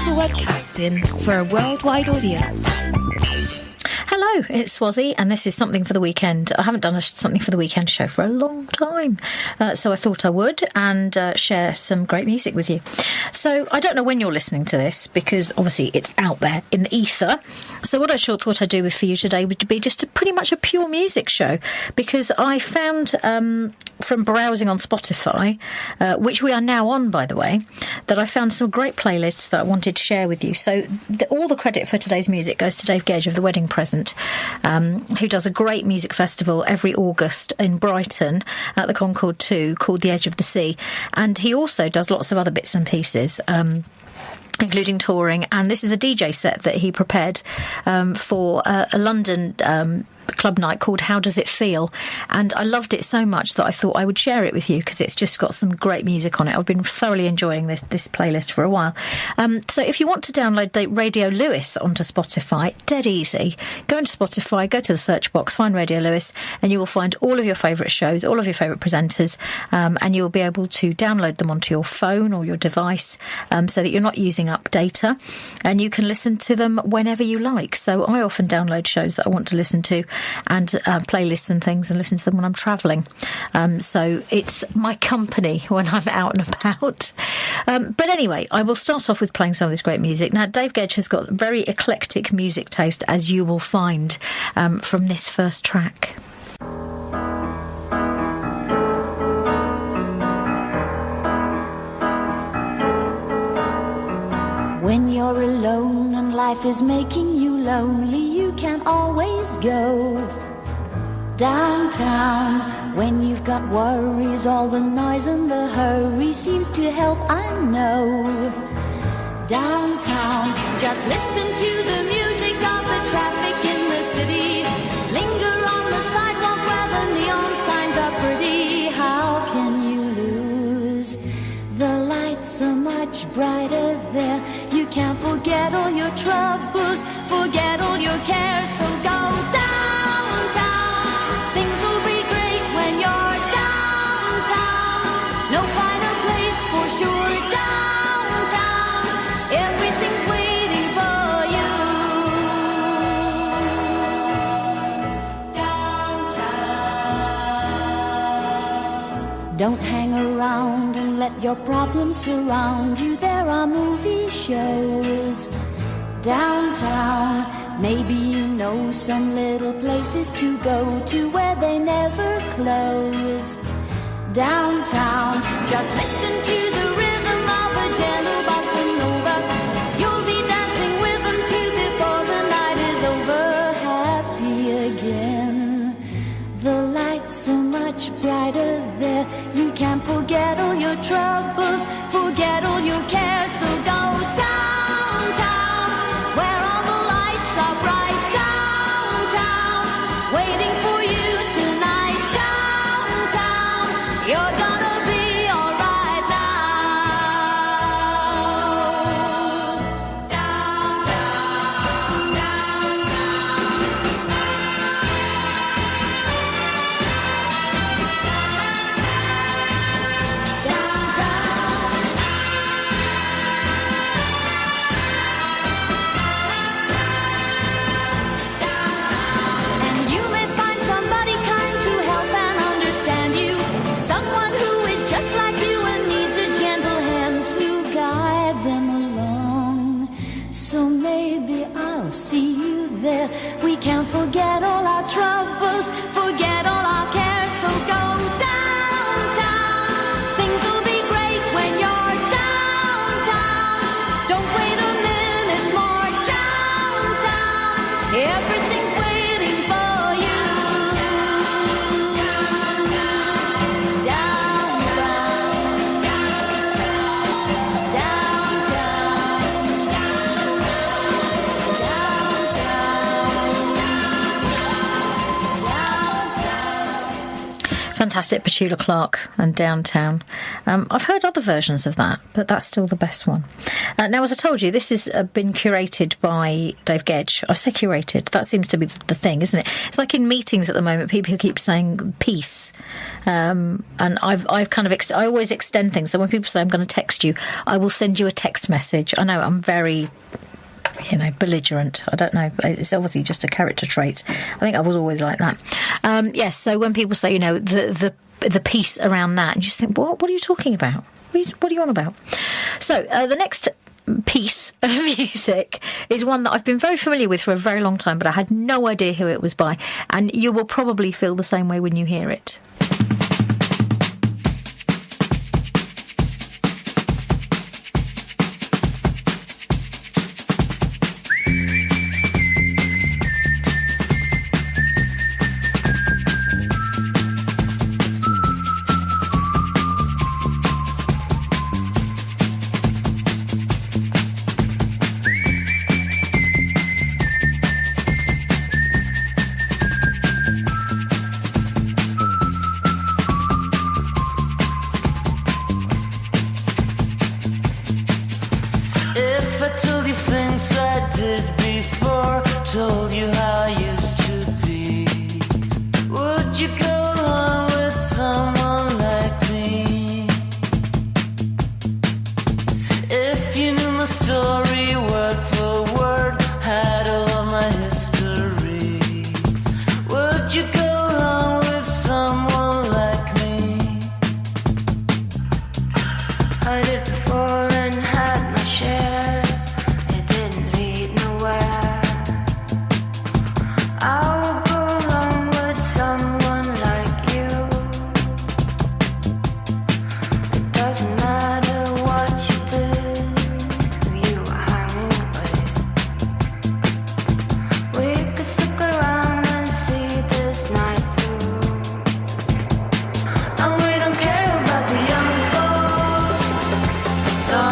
for webcasting for a worldwide audience. Hello, it's Swazi, and this is Something for the Weekend. I haven't done a Something for the Weekend show for a long time, so I thought I would and share some great music with you. So I don't know when you're listening to this, because obviously it's out there in the ether. So what I thought I'd do for you today would be just pretty much a pure music show, because I found from browsing on Spotify, which we are now on, by the way, that I found some great playlists that I wanted to share with you. So all the credit for today's music goes to Dave Gedge of The Wedding Present, who does a great music festival every August in Brighton at the Concord 2 called The Edge of the Sea. And he also does lots of other bits and pieces, including touring. And this is a DJ set that he prepared for a London club night called How Does It Feel? And I loved it so much that I thought I would share it with you, because it's just got some great music on it. I've been thoroughly enjoying this playlist for a while. So if you want to download Radio Lewes onto Spotify, dead easy. Go into Spotify, go to the search box, find Radio Lewes, and you will find all of your favourite shows, all of your favourite presenters, and you'll be able to download them onto your phone or your device, so that you're not using up data, and you can listen to them whenever you like. So I often download shows that I want to listen to, and playlists and things, and listen to them when I'm travelling. So it's my company when I'm out and about. But anyway, I will start off with playing some of this great music. Now, Dave Gedge has got very eclectic music taste, as you will find from this first track. When you're alone and life is making you lonely, you can always go downtown. When you've got worries, all the noise and the hurry seems to help, I know. Downtown, just listen to the music of the traffic in the city. Linger on the sidewalk where the neon signs are pretty. How can you lose? The lights are much brighter there. You can't forget all your troubles, forget all your cares, so go downtown. Things will be great when you're downtown. No finer place for sure, downtown. Everything's waiting for you. Downtown. Don't hang around and let your problems surround you. There are movie shows downtown. Maybe you know some little places to go to where they never close. Downtown, just listen to the rhythm of a gentle bossa nova. You'll be dancing with them too before the night is over. Happy again. The lights are much brighter there. You can't forget all your troubles, forget all your cares, so go downtown, where all the lights are bright. Downtown, waiting for you tonight. Downtown, you're gonna be alright now. Downtown, downtown. fantastic Petula Clark and Downtown. I've heard other versions of that, but that's still the best one. Now, as I told you, this has been curated by Dave Gedge. I say curated. That seems to be the thing, isn't it? It's like in meetings at the moment, people keep saying peace. And I've kind of... I always extend things. So when people say, I'm going to text you, I will send you a text message. I know I'm very... belligerent. I don't know. It's obviously just a character trait. I think I was always like that. Yes, so when people say, the piece around that, and you just think, what are you talking about? What are you on about? So the next piece of music is one that I've been very familiar with for a very long time, but I had no idea who it was by. And you will probably feel the same way when you hear it. So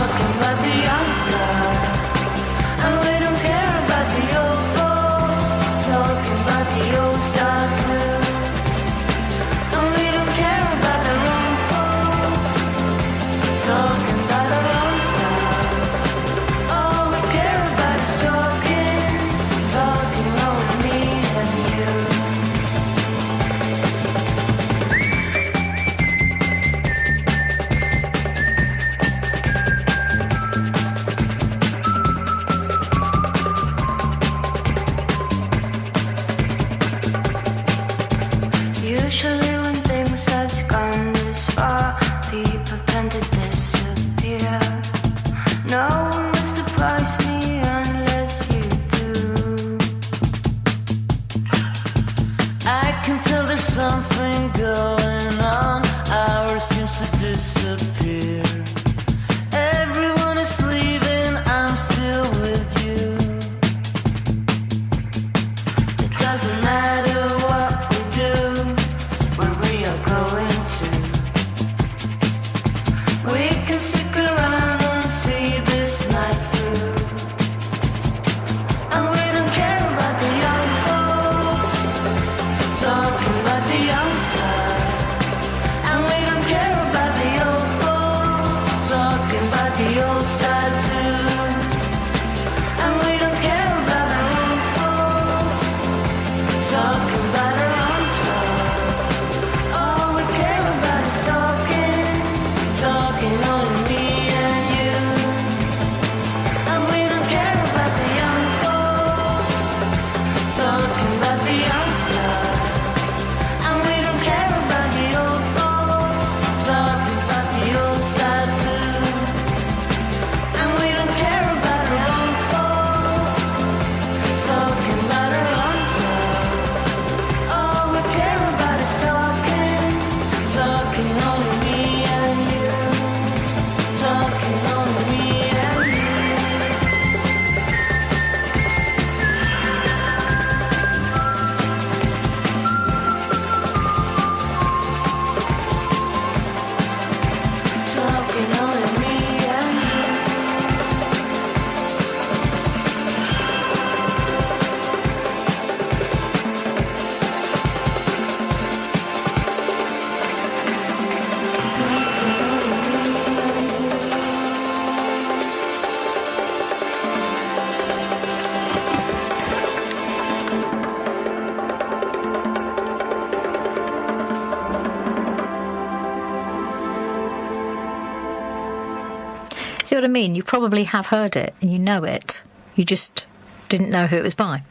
See what I mean? You probably have heard it and you know it. You just didn't know who it was by.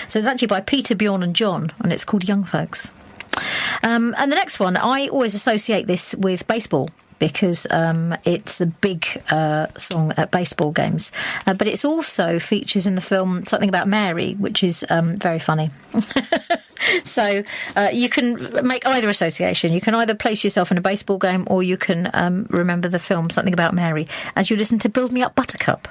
So it's actually by Peter, Bjorn and John, and it's called Young Folks. And the next one, I always associate this with baseball because it's a big song at baseball games. But it also features in the film Something About Mary, which is very funny. So you can make either association. You can either place yourself in a baseball game or you can remember the film Something About Mary as you listen to Build Me Up Buttercup.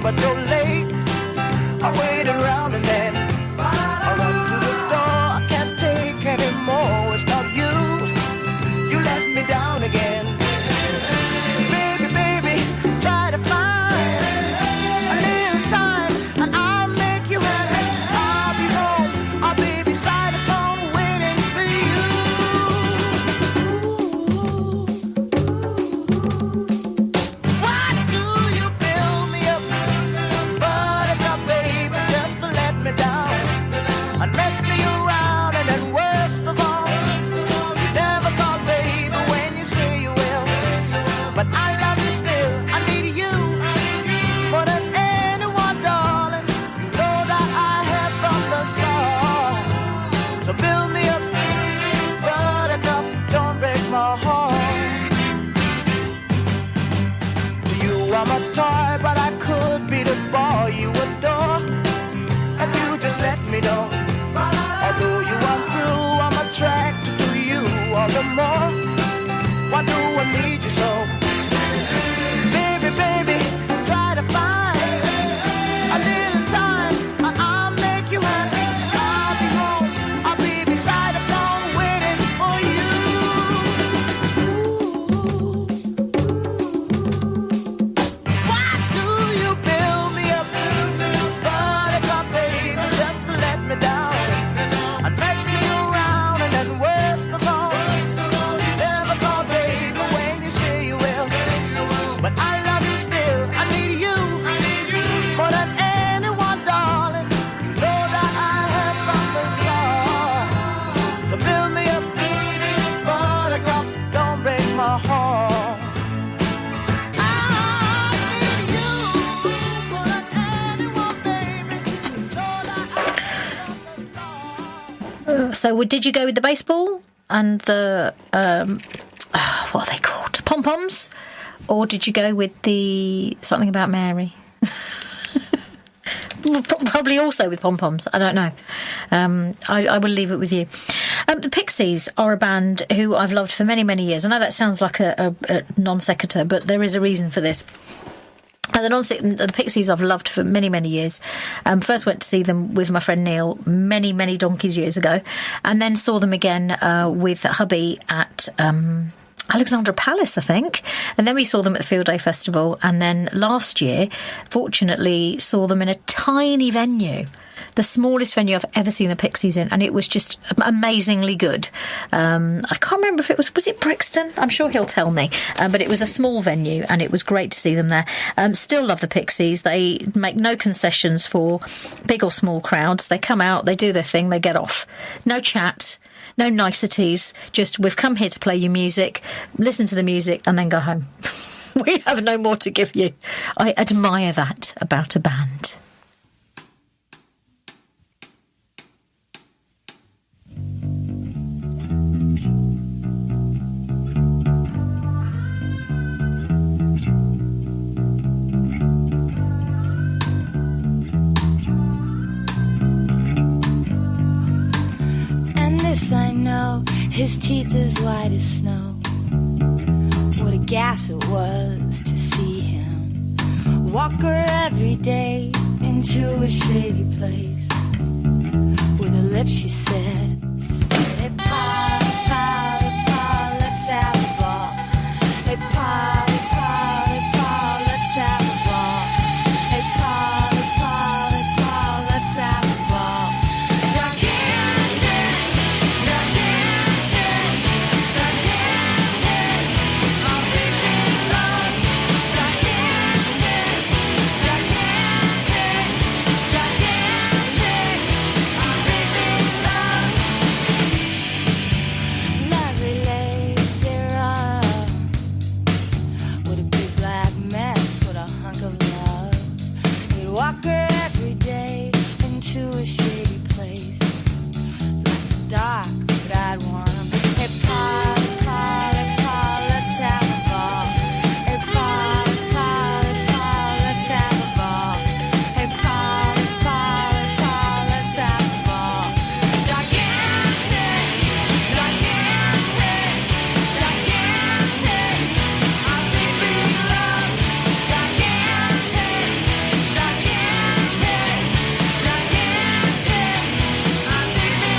But you're late. I waited around and then I run to the door. I can't take anymore. It's not you. You let me down again. Baby, baby, try to find a little time and I'll make you happy. I'll be home. I'll be beside the phone waiting for you. Why do you build me up? And mess me around, and then worst of all, you never call baby when you say you will. But I love you still, I need you more than anyone, darling. You know that I have from the start. So build me up, buttercup, don't break my heart. You are my toy, but I could be the boy you adore. If you just let me know. Although you are true, I'm attracted to you all the more. Why do I need you so? Baby, baby, try to find a little time and I'll make you happy. I'll be home, I'll be beside the phone waiting for you. Why do you build me up? Buttercup, baby, just to let me down. So did you go with the baseball and the, what are they called? Pom-poms? Or did you go with the Something About Mary? Probably also with pom-poms. I don't know. I will leave it with you. The Pixies are a band who I've loved for many, many years. I know that sounds like a non sequitur, but there is a reason for this. The Pixies I've loved for many, many years. First went to see them with my friend Neil many, many donkeys years ago, and then saw them again with hubby at Alexandra Palace, I think. And then we saw them at the Field Day Festival, and then last year, fortunately, saw them in a tiny venue. The smallest venue I've ever seen the Pixies in, and it was just amazingly good. I can't remember if it was it Brixton? I'm sure he'll tell me. But it was a small venue, and it was great to see them there. Still love the Pixies. They make no concessions for big or small crowds. They come out, they do their thing, they get off. No chat, no niceties. Just, we've come here to play you music, listen to the music, and then go home. We have no more to give you. I admire that about a band. This I know, his teeth as white as snow. What a gas it was to see him walk her every day into a shady place. With her lips she said, hey, pa, pa, pa, let's have a ball. Hey, pa, pa, pa, let's have a ball. Hey, pa, pa, pa, let's have a ball. Gigantic, gigantic, gigantic, our big big love. Gigantic, gigantic, gigantic, our big big love. Lovely lazy run with a big black mess, with a hunk of love. He'd walk her every day into a shady place. Lights dark, but I'd want him. Hey, pa, pa, pa, let's have a ball. Hey, pa, pa, pa, let's have a ball. Hey, pa, pa, pa, let's have a ball. Gigantic, gigantic, gigantic, our big big love. Gigantic, gigantic, gigantic, our big big love.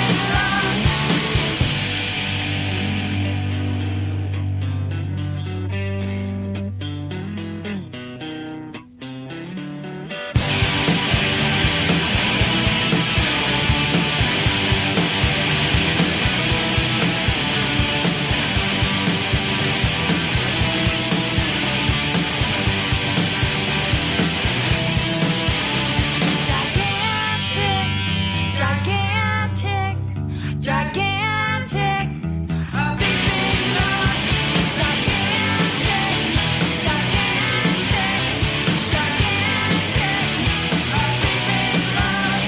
Gigantic, gigantic, gigantic, our big big love. Gigantic, gigantic, gigantic, our big big love.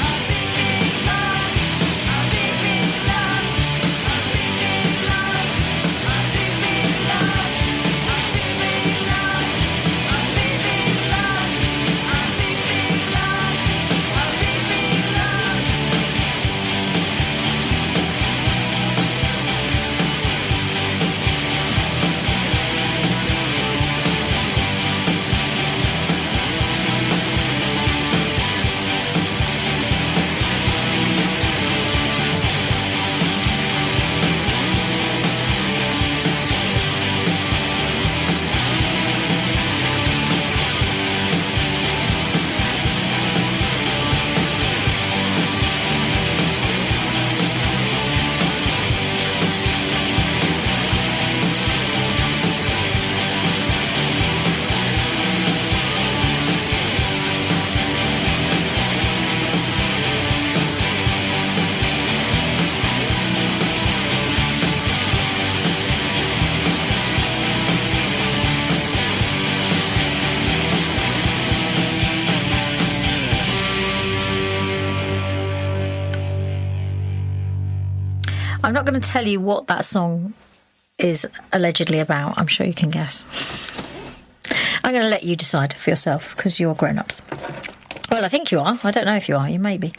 Our big big love. Our big big love. Our big big love. Our big big love. Our big big love. Our big big love. Our big big love. Our big big love. I'm not going to tell you what that song is allegedly about. I'm sure you can guess. I'm going to let you decide for yourself because you're grown-ups. Well, I think you are. I don't know if you are. You may be.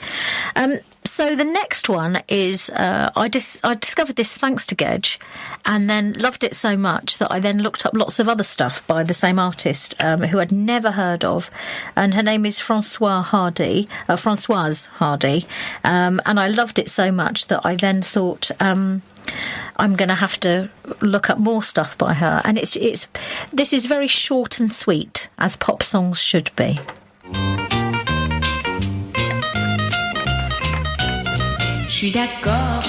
So the next one is I discovered this thanks to Gedge, and then loved it so much that I then looked up lots of other stuff by the same artist who I'd never heard of, and her name is Françoise Hardy, and I loved it so much that I then thought I'm going to have to look up more stuff by her, and this is very short and sweet, as pop songs should be. Je suis d'accord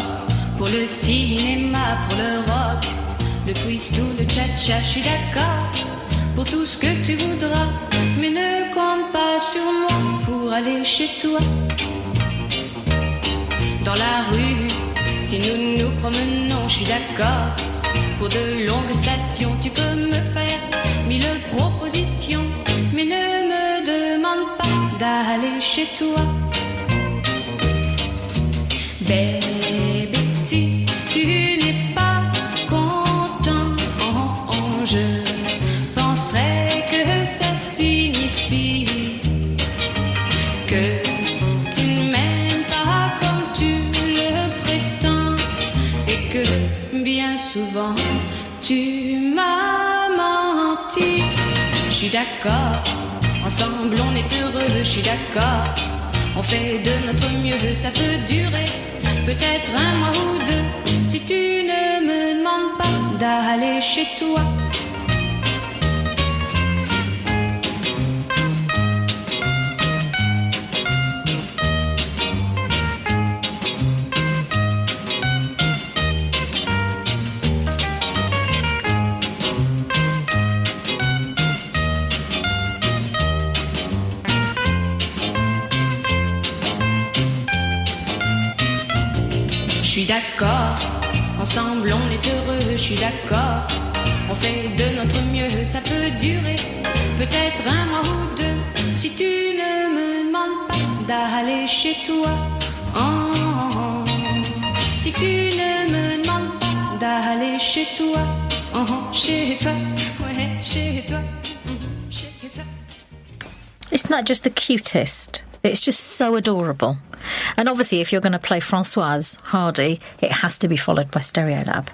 pour le cinéma, pour le rock, le twist ou le cha-cha. Je suis d'accord pour tout ce que tu voudras, mais ne compte pas sur moi pour aller chez toi. Dans la rue, si nous nous promenons, je suis d'accord pour de longues stations. Tu peux me faire 1000 propositions, mais ne me demande pas d'aller chez toi. Baby, si tu n'es pas content, je penserais que ça signifie que tu ne m'aimes pas comme tu le prétends et que bien souvent tu m'as suis d'accord. Ensemble on est heureux, je suis d'accord. On fait de notre mieux, ça peut durer peut-être un mois ou deux. Si tu ne me demandes pas d'aller chez toi. Je suis d'accord, ensemble on est heureux, je suis d'accord. On fait de notre mieux, ça peut durer peut-être un mois ou deux. Si tu ne me demandes pas d'aller chez toi. Oh, oh, oh. Si tu ne me demandes pas d'aller chez toi. Oh, oh, chez toi, ouais, chez toi, chez toi. Isn't that just the cutest? It's just so adorable. And obviously, if you're going to play Françoise Hardy, it has to be followed by Stereolab.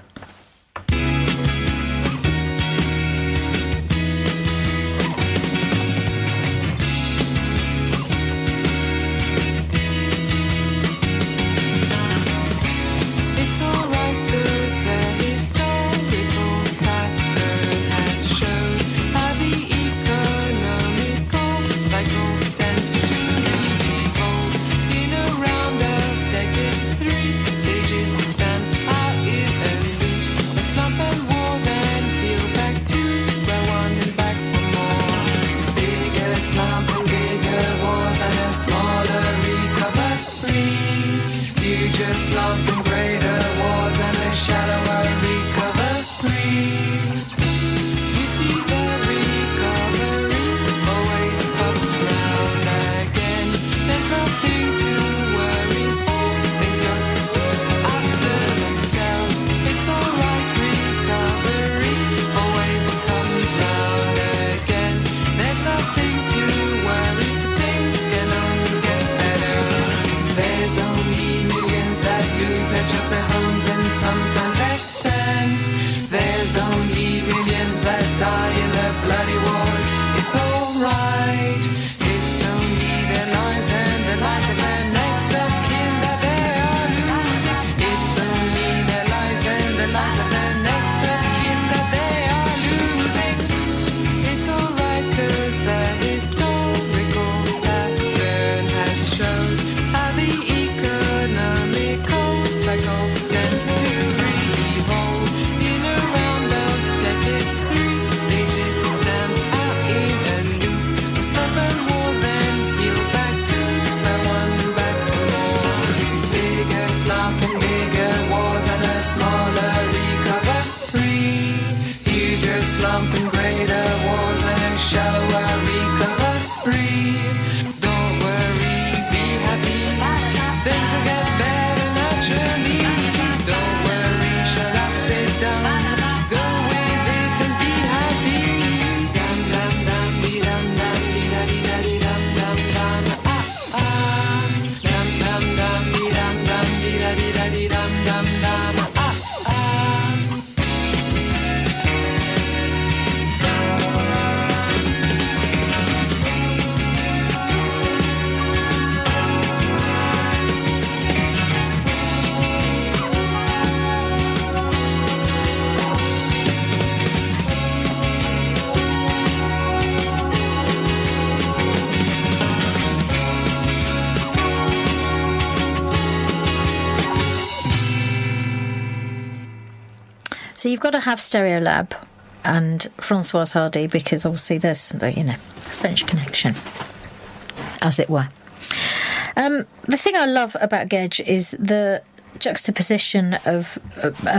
So you've got to have Stereolab and Françoise Hardy because obviously there's the, a French connection, as it were. The thing I love about Gedge is the juxtaposition of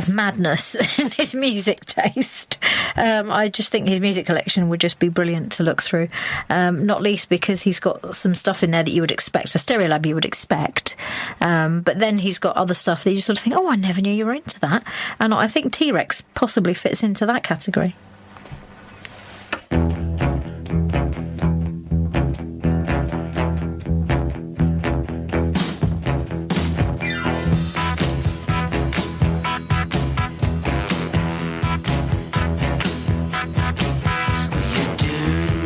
madness in his music taste. I just think his music collection would just be brilliant to look through, not least because he's got some stuff in there that you would expect, so Stereolab you would expect, but then he's got other stuff that you just sort of think, oh, I never knew you were into that, and I think T-Rex possibly fits into that category. You do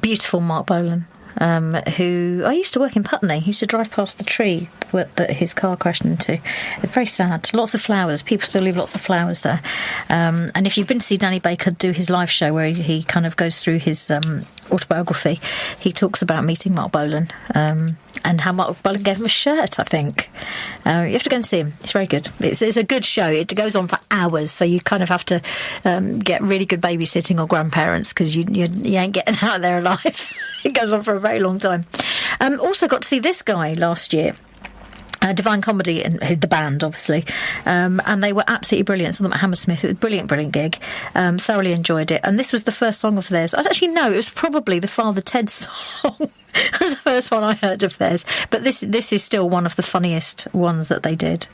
beautiful Mark Bolan, who I used to work in Putney. He used to drive past the tree that his car crashed into. Very sad. Lots of flowers. People still leave lots of flowers there. And if you've been to see Danny Baker do his live show where he kind of goes through his autobiography, he talks about meeting Mark Bolan and how Mark Bolan gave him a shirt, I think. You have to go and see him. It's very good. It's a good show. It goes on for hours, so you kind of have to get really good babysitting or grandparents because you ain't getting out of there alive. It goes on for a very long time. Also got to see this guy last year. Divine Comedy and the band, obviously, and they were absolutely brilliant. Saw them at Hammersmith. It was a brilliant gig. Thoroughly enjoyed it. And this was the first song of theirs. I don't actually know. It was probably the Father Ted song. It was the first one I heard of theirs. But this is still one of the funniest ones that they did.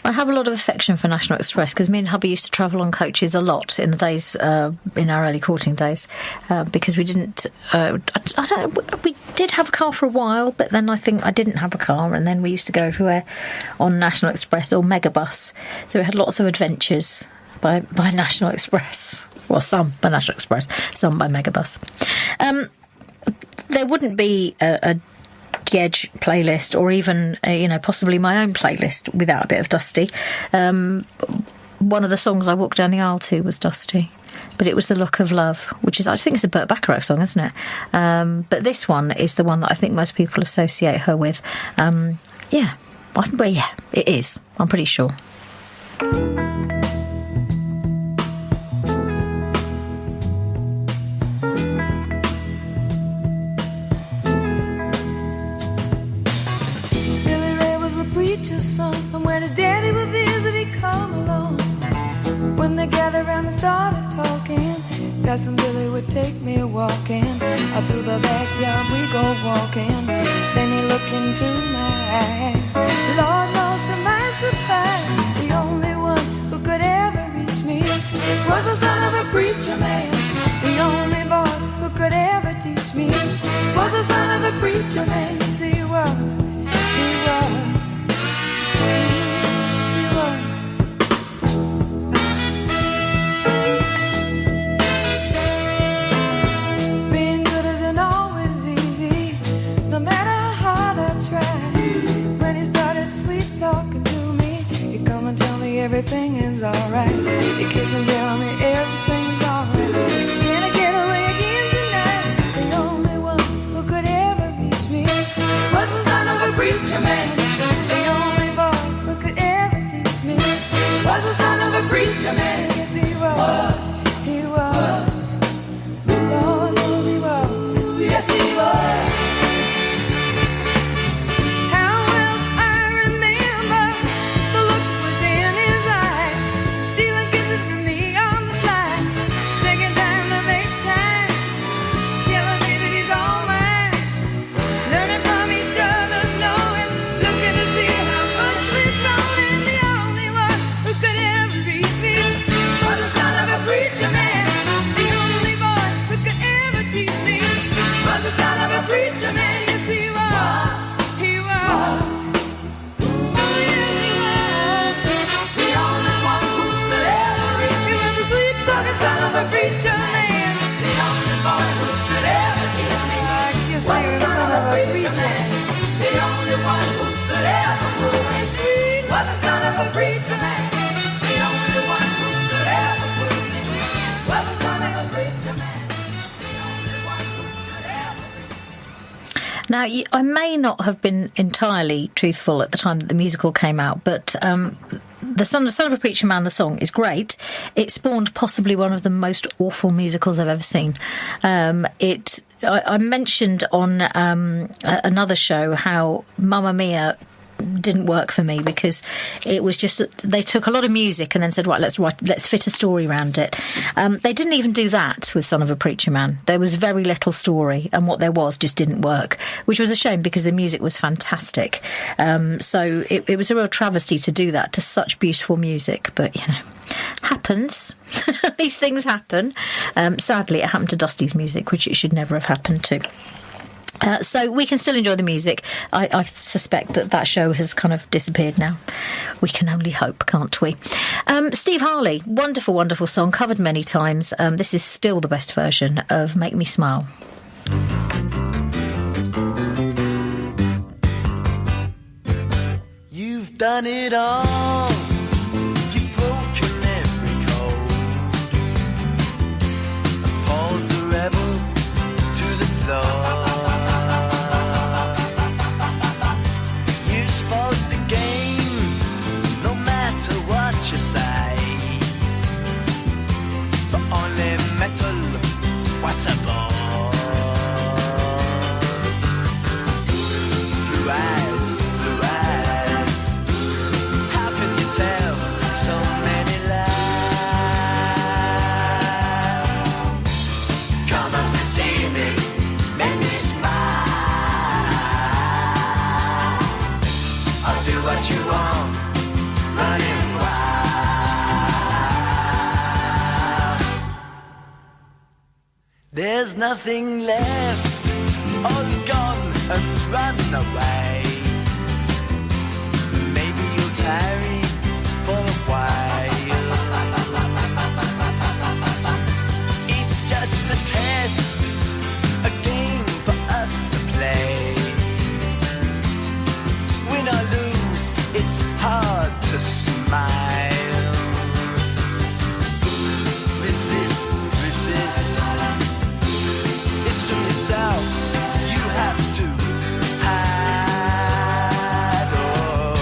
I have a lot of affection for National Express because me and hubby used to travel on coaches a lot in the days, in our early courting days, because we didn't, we did have a car for a while, but then I think I didn't have a car, and then we used to go everywhere on National Express or Megabus. So we had lots of adventures by National Express. Well, some by National Express, some by Megabus. There wouldn't be a Gedge playlist, or even possibly my own playlist, without a bit of Dusty. One of the songs I walked down the aisle to was Dusty, but it was The Look of Love, which is, I think it's a Burt Bacharach song, isn't it? But this one is the one that I think most people associate her with. Yeah, it is. I'm pretty sure. Son, and when his daddy would visit, he'd come along. When they gathered around and started talking, Cousin Billy would take me walking. Out through the backyard we go walking. Then he looked into my eyes. Lord knows to my surprise, the only one who could ever reach me was the son of a preacher man. The only boy who could ever teach me was the son of a preacher man. Yes, he was. Being good isn't always easy, no matter how hard I try. When he started sweet talking to me, he'd come and tell me everything is alright. He'd kiss and tell me everything's alright. Can I get away again tonight? The only one who could ever reach me was the son of a preacher man. Was the son of a preacher man. Yes, he was. He was. Lord knows he was. Yes, he was. How well I remember the look was in his eyes, stealing kisses from me on the slide, taking time to make time, telling me that he's all mine, learning from each other's knowing, looking to see how much we've grown, and the only one who could ever reach me was the son of a preacher man. The only boy who could ever teach me was the son of a preacher man. Yes, he was. He was. Oh, yes, he was. The only one who could ever reach me was the sweet talking son of a preacher man. The only boy who could ever teach me was the son of a preacher man. The only one who could ever fool me sweet was the son of a preacher man. The only one who could ever fool me was the son of a preacher man. The only one who could ever. Now, I may not have been entirely truthful at the time that the musical came out, but the Son of a Preacher Man, the song, is great. It spawned possibly one of the most awful musicals I've ever seen. I mentioned on another show how Mamma Mia didn't work for me because it was just that they took a lot of music and then said, right, let's fit a story around it. They didn't even do that with Son of a Preacher Man. There was very little story, and what there was just didn't work, which was a shame because the music was fantastic. So it was a real travesty to do that to such beautiful music, but happens. These things happen. Sadly, it happened to Dusty's music, which it should never have happened to. So we can still enjoy the music. I suspect that show has kind of disappeared now. We can only hope, can't we? Steve Harley, wonderful, wonderful song, covered many times. This is still the best version of Make Me Smile. You've done it all. You've broken every code. Appalled the rebel to the floor. What's a ball? Blue eyes, how can you tell so many lies? Come up to see me, make me smile. I'll do what you want, run it. there's nothing left, all's gone and run away. Maybe you'll tarry for a while. It's just a test, a game for us to play. Win or lose, it's hard to smile. Resist, resist. It's to yourself you have to hide. Oh,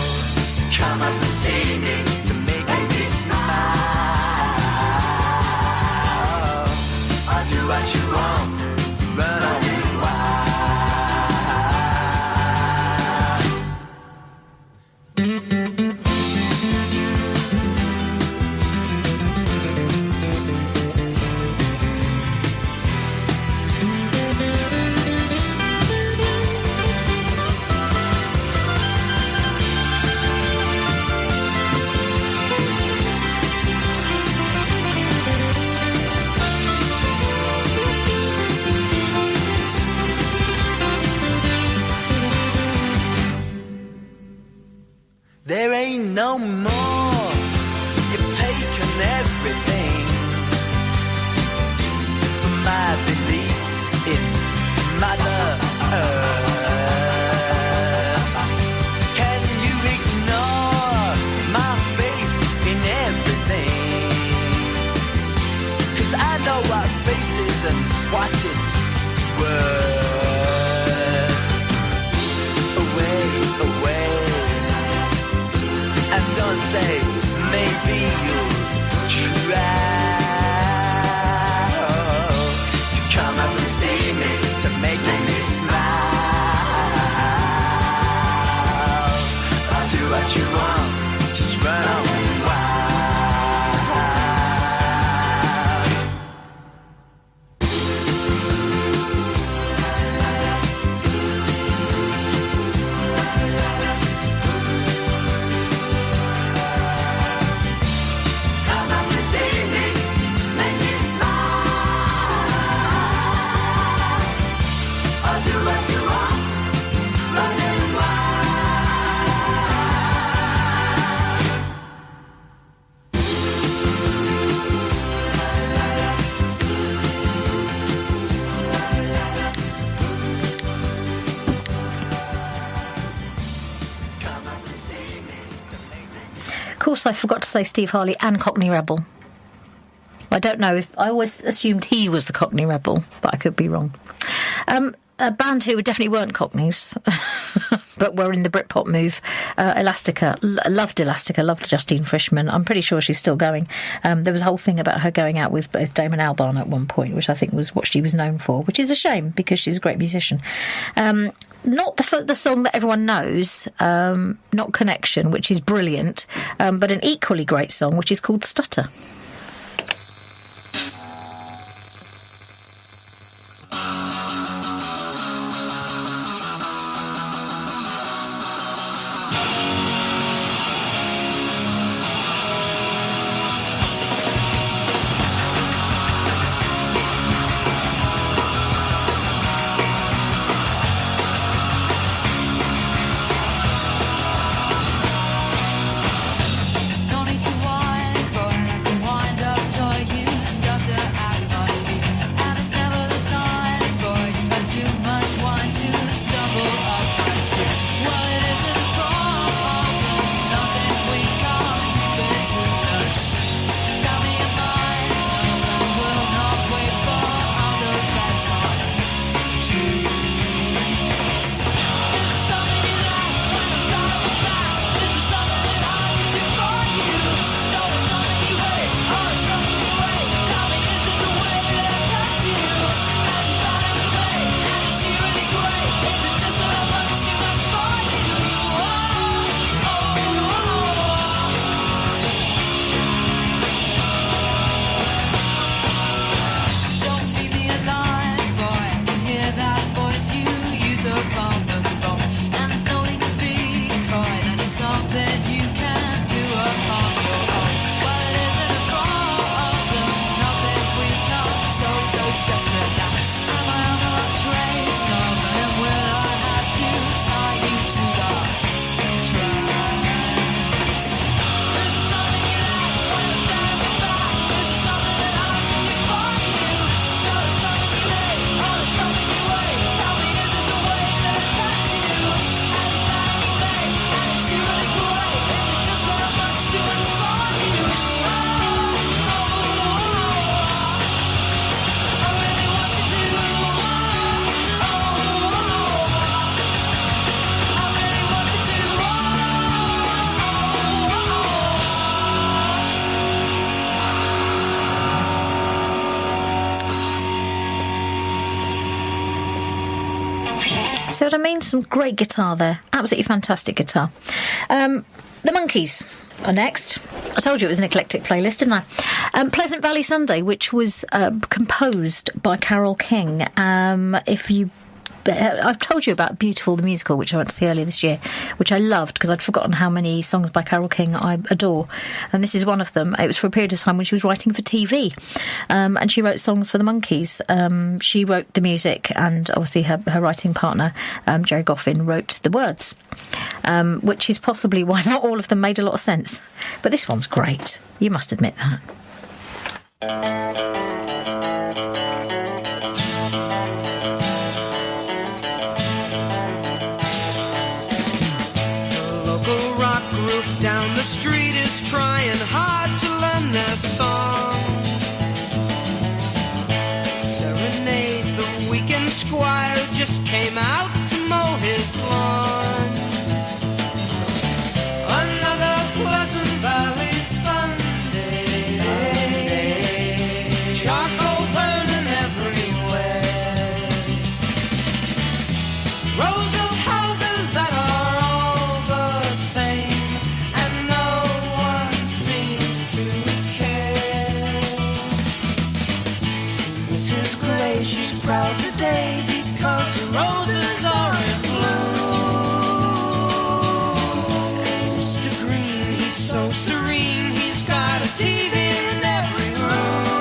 come up and see me to make me smile. I'll do what you want, run on wild. There ain't no more. You've taken everything from my belief in Mother Earth. Can you ignore my faith in everything? 'Cause I know what faith is and what it's worth. Away, away. And don't say, maybe you'll try to come up and see me, to make me smile. I'll do what you want, just run on wild. Of course, I forgot to say Steve Harley and Cockney Rebel. I don't know if I always assumed he was the Cockney Rebel, but I could be wrong. A band who definitely weren't Cockneys, but were in the Britpop move, Elastica. Loved Elastica, loved Justine Frischmann. I'm pretty sure she's still going. There was a whole thing about her going out with both Damon Albarn at one point, which I think was what she was known for, which is a shame because she's a great musician. Not the song that everyone knows, not Connection, which is brilliant, but an equally great song, which is called Stutter. No need to whine, boy, I can wind up toy you. Stutter at my feet, and it's never the time, boy. You've had too much wine to stumble up my street. Well, it isn't a problem, nothing we can't keep between the sheets. Tell me your mind, and I will not wait for other bedtime dreams. This is something you like when I'm not at your back. This is something that I can do for you. So it's something you hate, or it's something you hate. Tell me, is it the way that I touch you? Have you found any way? And is she really great? Is it just that I'm much too much for you? Don't leave me alone, boy. I can hear that voice you use upon the phone. And there's no need to be coy. That is something you can do upon your own. Well, it isn't a problem, nothing we can't. So just relax. See what I mean? Some great guitar there. Absolutely fantastic guitar. The Monkees are next. I told you it was an eclectic playlist, didn't I? Pleasant Valley Sunday, which was composed by Carole King. I've told you about Beautiful the musical, which I went to see earlier this year, which I loved because I'd forgotten how many songs by Carole King I adore, and this is one of them. It was for a period of time when she was writing for TV, and she wrote songs for the Monkees. She wrote the music, and obviously her writing partner, Jerry Goffin, wrote the words, which is possibly why not all of them made a lot of sense. But this one's great. You must admit that. Down the street is trying hard to learn their song. Serenade the weekend squire who just came out to mow his lawn. Another Pleasant Valley Sunday. Charcoal burning everywhere. Rows of houses that are all the same. She's proud today because the roses are in bloom. And Mr. Green, he's so serene, he's got a TV in every room.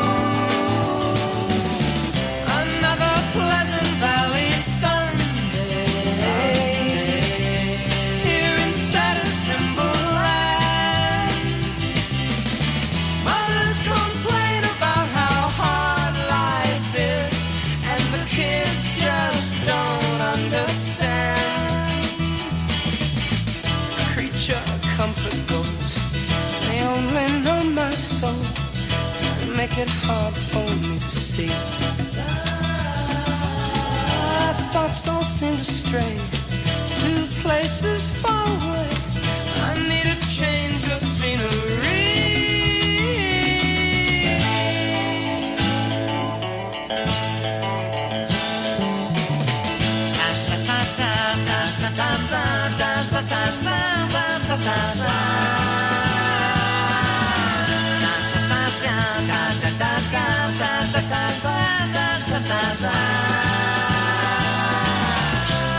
Another Pleasant Valley Sunday. Here in Status Symbol Land. Mothers complain about how hard life is, and the kids just don't understand. Creature comfort goes, they only know my soul, and make it hard for me to see. My thoughts all seem to stray to places far away. I need a change of scenery.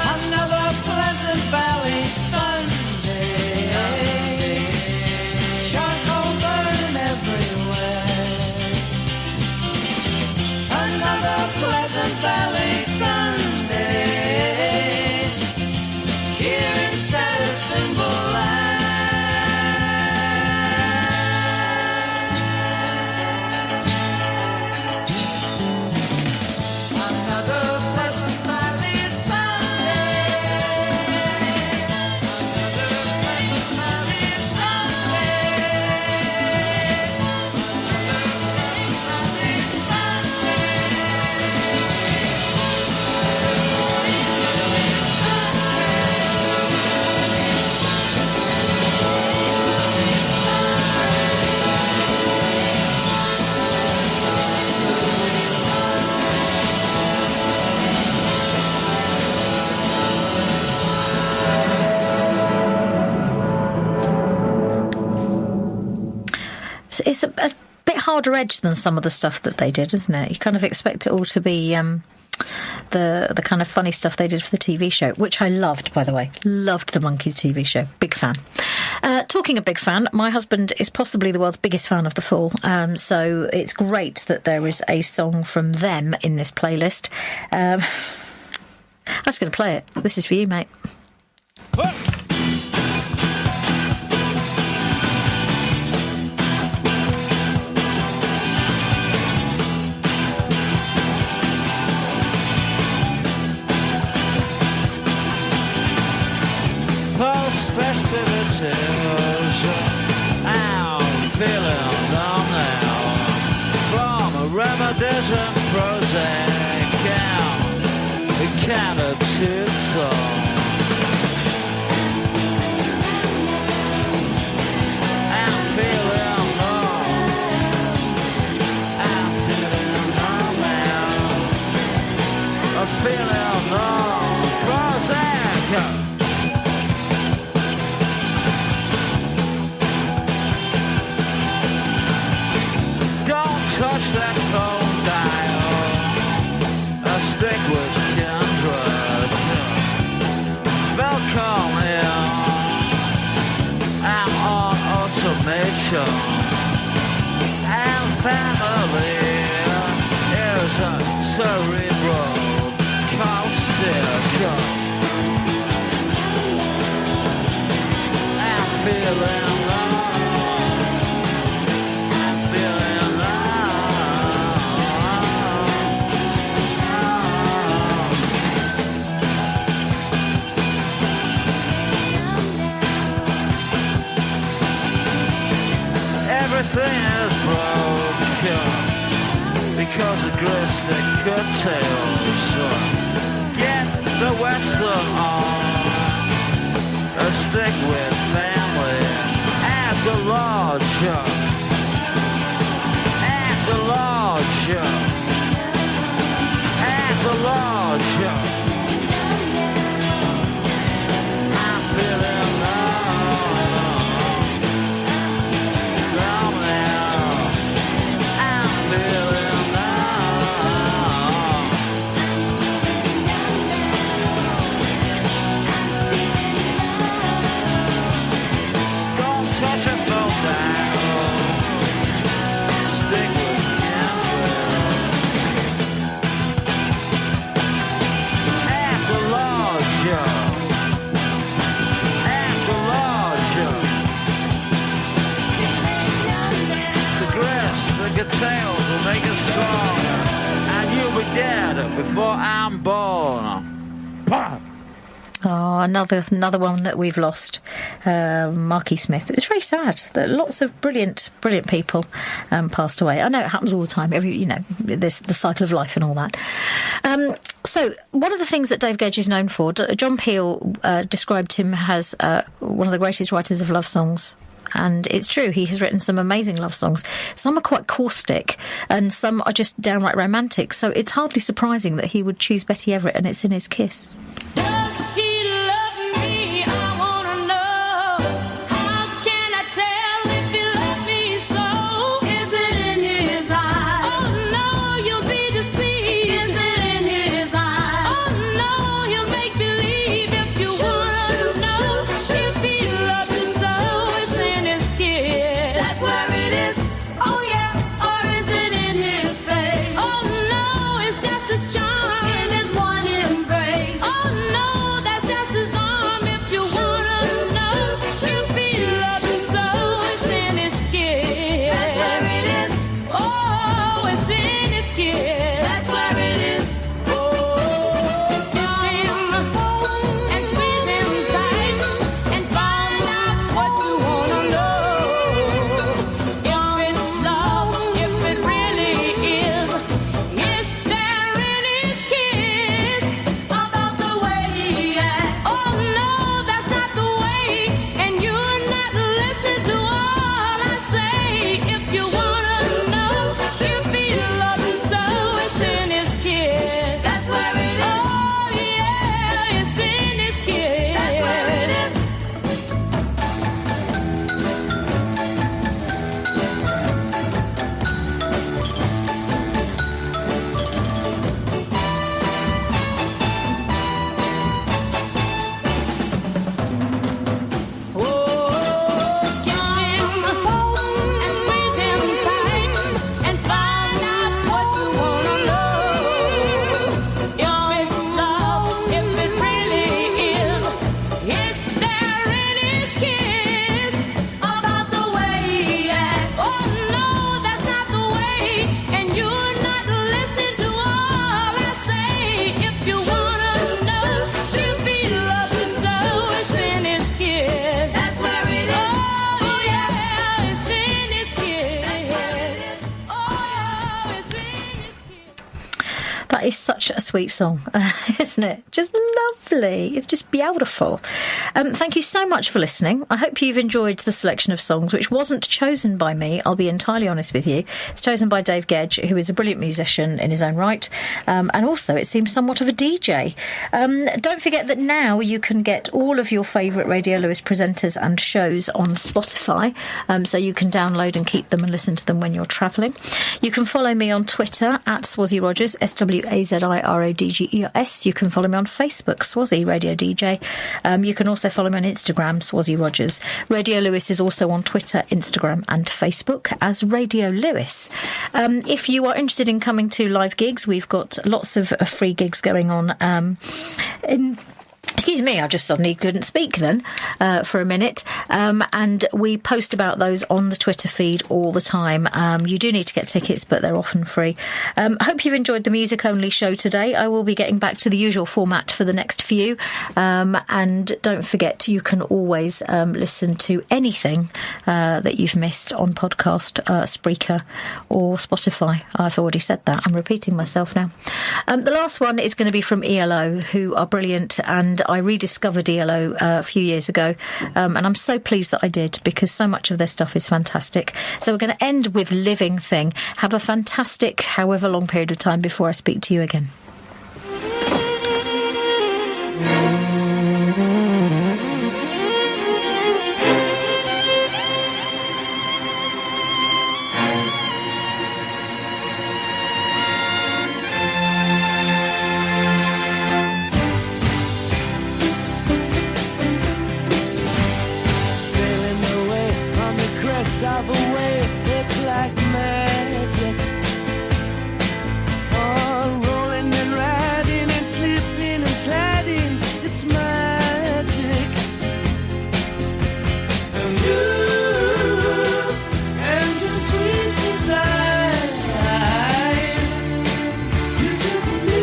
Another Pleasant Valley Sunday. Charcoal burning everywhere. Another Pleasant Valley Sunday. Here in Status Symbol Land. Another Pleasant Valley Sunday. Another Pleasant Valley Sunday. Another Pleasant It's a bit harder edge than some of the stuff that they did, isn't it? You kind of expect it all to be the kind of funny stuff they did for the TV show, which I loved, by the way. Loved the Monkees TV show. Big fan. Talking of big fan, my husband is possibly the world's biggest fan of The Fall, so it's great that there is a song from them in this playlist. I'm just going to play it. This is for you, mate. Post-festivities, I'm feeling numb now. From a reminiscent Prozac count, it counted to song. I'm feeling numb now. I'm feeling numb. Prozac tradition and family is a cerebral caustic. I'm feeling love. I'm feeling everything is broken because of grisly curtails. Get the Western on, stick with family at the lodge, at the lodge, at the lodge. I'm feeling love. Tales will make us strong, and you'll be dead before I'm born. Bah! Oh, another one that we've lost, Marky Smith. It was very sad that lots of brilliant people passed away. I know it happens all the time. This the cycle of life and all that. So one of the things that Dave Gedge is known for, John Peel described him as one of the greatest writers of love songs. And it's true, he has written some amazing love songs. Some are quite caustic and some are just downright romantic. So it's hardly surprising that he would choose Betty Everett and It's in His Kiss. Does he love me? I wanna know. How can I tell if he loves me so? Is it in his eyes? Oh no, you'll be deceived. Is it in his eyes? Oh no, he'll make believe if you wanna know. If he loves you so, it's in his kiss. That's where it is. Oh yeah, or is it in his face? Oh no, it's just his charm in his one embrace. Oh no, that's just his arm if you wanna know. If he loves you so, it's in his kiss. That's where it is. Oh, it's in his kiss. That's where it is. Oh, kiss him and squeeze him tight and find out what you wanna know. If it's love, if it really is, is there in his kiss about the way he acts? Oh no, that's not the way, and you're not listening to all I say. If you wanna know if he loves you so, it's in his kiss. That's where it is. Oh yeah, it's in his kiss. That's where it is. Oh, kiss him and squeeze him tight and find out what you wanna know. If it's love, if it really is there in his kiss about the way he acts? Oh no, that's not the way, and you're not listening to all I say. If you wanna know if he loves you so, it's in his kiss. That's where it is. Oh yeah, it's in his kiss. Oh, it's in his kiss. That is such a sweet song, isn't it? Just lovely. It's just beautiful. Thank you so much for listening. I hope you've enjoyed the selection of songs, which wasn't chosen by me, I'll be entirely honest with you. It's chosen by Dave Gedge, who is a brilliant musician in his own right, and also it seems somewhat of a DJ. Don't forget that now you can get all of your favourite Radio Lewes presenters and shows on Spotify, so you can download and keep them and listen to them when you're travelling. You can follow me on Twitter at Swazi Rogers, SWAZI AZIRODGES. You can follow me on Facebook, Swazi Radio DJ. You can also follow me on Instagram, Swazi Rogers. Radio Lewes is also on Twitter, Instagram and Facebook as Radio Lewes. If you are interested in coming to live gigs, we've got lots of free gigs going on Excuse me, I just suddenly couldn't speak then for a minute. And we post about those on the Twitter feed all the time. You do need to get tickets, but they're often free. Hope you've enjoyed the music-only show today. I will be getting back to the usual format for the next few. And don't forget, you can always listen to anything that you've missed on podcast, Spreaker or Spotify. I've already said that. I'm repeating myself now. The last one is going to be from ELO, who are brilliant, and I rediscovered ELO a few years ago, and I'm so pleased that I did, because so much of their stuff is fantastic. So we're going to end with Living Thing. Have a fantastic however long period of time before I speak to you again. Of a wave, it's like magic. Oh, rolling and riding and slipping and sliding, it's magic. And you and your sweet desire, you took me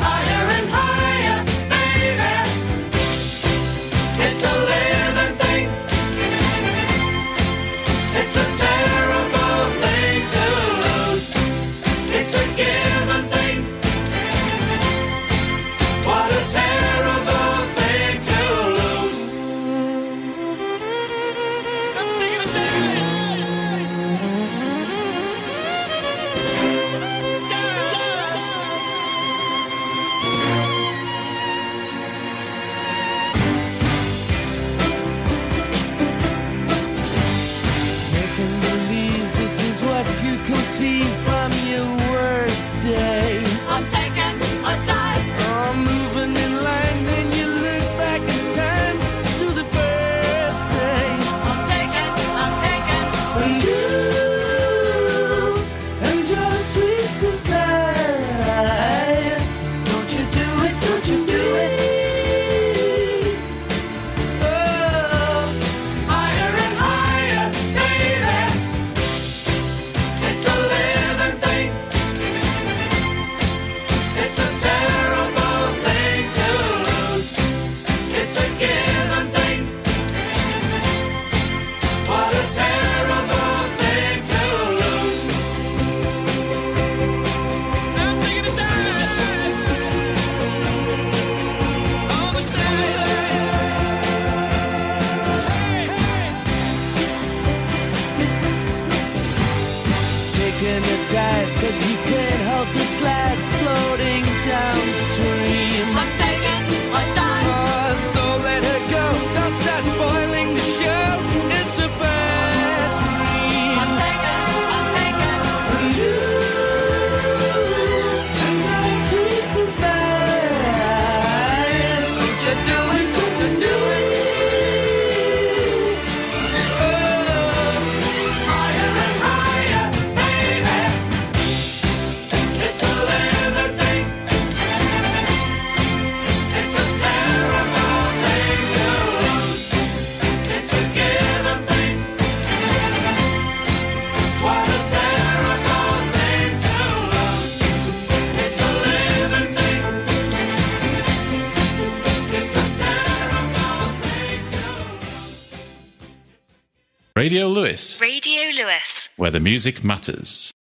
higher and higher, baby. It's a living thing. It's a terrible thing to lose. It's a given thing. What a terrible thing to lose. I'm thinking of you can see from your worst day. I'm taking a dive. I'm moving in line, then you look back in time to the first day. I'm taking. And you and your sweet desire. Don't you do it, don't you do it. Oh, higher and higher, baby. It's a living thing. It's a terrible thing to lose. It's a given thing. What a terrible thing to lose. I'm thinking of dying on the stage. Taking a dive, 'cause you can't hold the slide floating downstream. I'm taking a dive. Oh, so let her go. Don't start spoiling the show. It's a bad dream. I'm taking. And you and your sweet desire. Don't you do it, don't you do it. Higher and higher, baby. It's a living thing. It's a terrible thing to lose. It's a given thing. What a terrible thing to lose. It's a living thing. It's a terrible thing to lose. Radio Lewes, Radio Lewes. where the music matters.